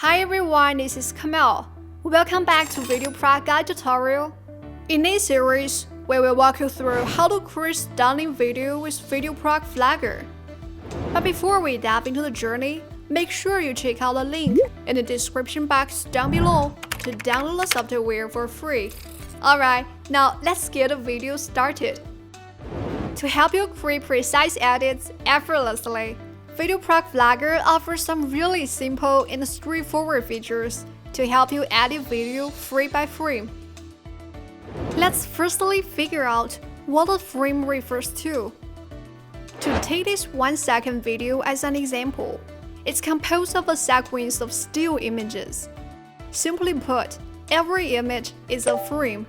Hi everyone, this is Kamel. Welcome back to VideoProc Guide Tutorial. In this series, we will walk you through how to create stunning video with VideoProc Vlogger. But before we dive into the journey, make sure you check out the link in the description box down below to download the software for free. Alright, now let's get the video started. To help you create precise edits effortlessly, VideoProc Vlogger offers some really simple and straightforward features to help you edit video frame by frame. Let's firstly figure out what a frame refers to. To take this 1-second video as an example, it's composed of a sequence of still images. Simply put, every image is a frame.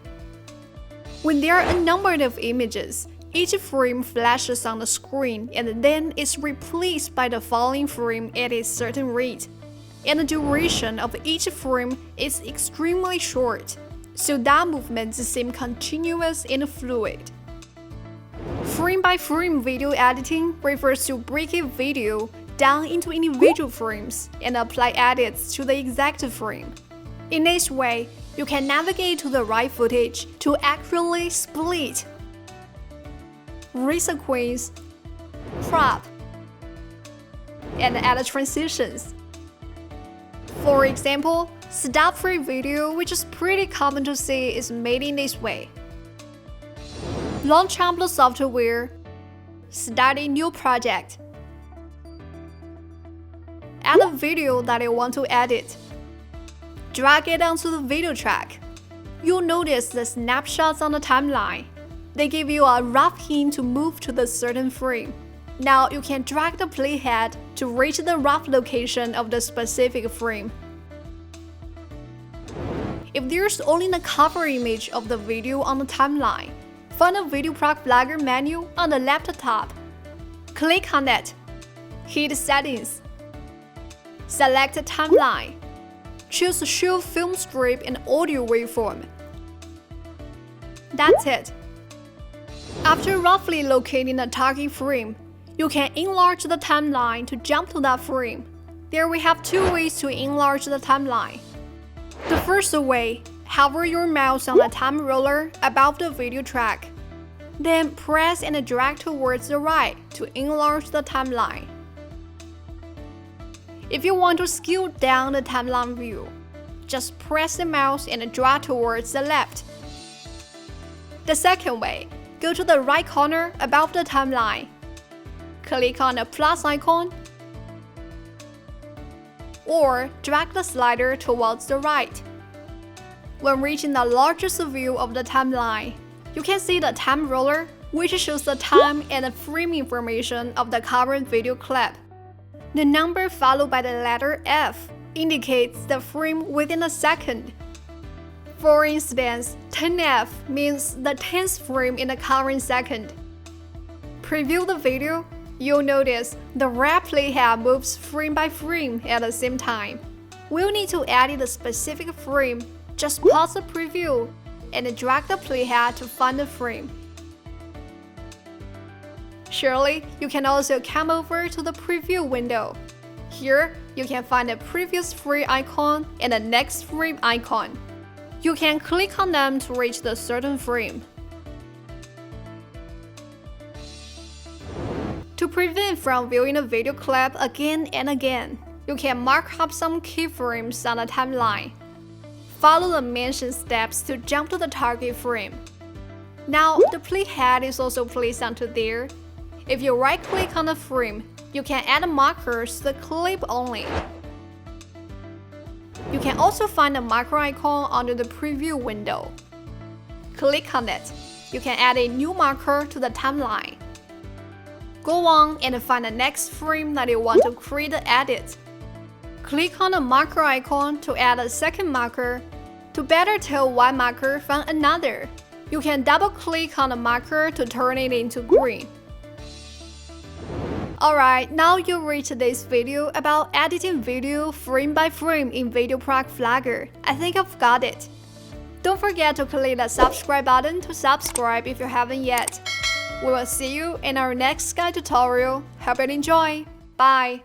When there are a number of images, each frame flashes on the screen and then is replaced by the following frame at a certain rate. And the duration of each frame is extremely short, so that movements seem continuous and fluid. Frame-by-frame video editing refers to breaking video down into individual frames and apply edits to the exact frame. In this way, you can navigate to the right footage to accurately split, resequence, crop, and add transitions. For example, stop-frame video, which is pretty common to see, is made in this way. Launch up the software, start a new project, add a video that you want to edit, drag it onto the video track. You'll notice the snapshots on the timeline. They give you a rough hint to move to the certain frame. Now you can drag the playhead to reach the rough location of the specific frame. If there's only the cover image of the video on the timeline, find the VideoProc Vlogger menu on the left top. Click on it. Hit Settings. Select Timeline. Choose Show Film Strip and Audio Waveform. That's it. After roughly locating the target frame, you can enlarge the timeline to jump to that frame. There we have two ways to enlarge the timeline. The first way, hover your mouse on the time roller above the video track. Then press and drag towards the right to enlarge the timeline. If you want to scale down the timeline view, just press the mouse and drag towards the left. The second way, go to the right corner above the timeline. Click on the plus icon or drag the slider towards the right. When reaching the largest view of the timeline, you can see the time roller, which shows the time and the frame information of the current video clip. The number followed by the letter F indicates the frame within a second. For instance, 10F means the 10th frame in the current second. Preview the video, you'll notice the red playhead moves frame by frame at the same time. We'll need to edit a specific frame, just pause the preview and drag the playhead to find the frame. Surely, you can also come over to the preview window. Here, you can find the previous frame icon and the next frame icon. You can click on them to reach the certain frame. To prevent from viewing a video clip again and again, you can mark up some keyframes on the timeline. Follow the mentioned steps to jump to the target frame. Now, the playhead is also placed onto there. If you right-click on the frame, you can add markers to the clip only. You can also find the marker icon under the preview window. Click on it. You can add a new marker to the timeline. Go on and find the next frame that you want to create the edit. Click on the marker icon to add a second marker. To better tell one marker from another, you can double-click on the marker to turn it into green. Alright, now you reached this video about editing video frame by frame in VideoProc Vlogger. I think I've got it. Don't forget to click the subscribe button to subscribe if you haven't yet. We will see you in our next guide tutorial. Hope you enjoy. Bye!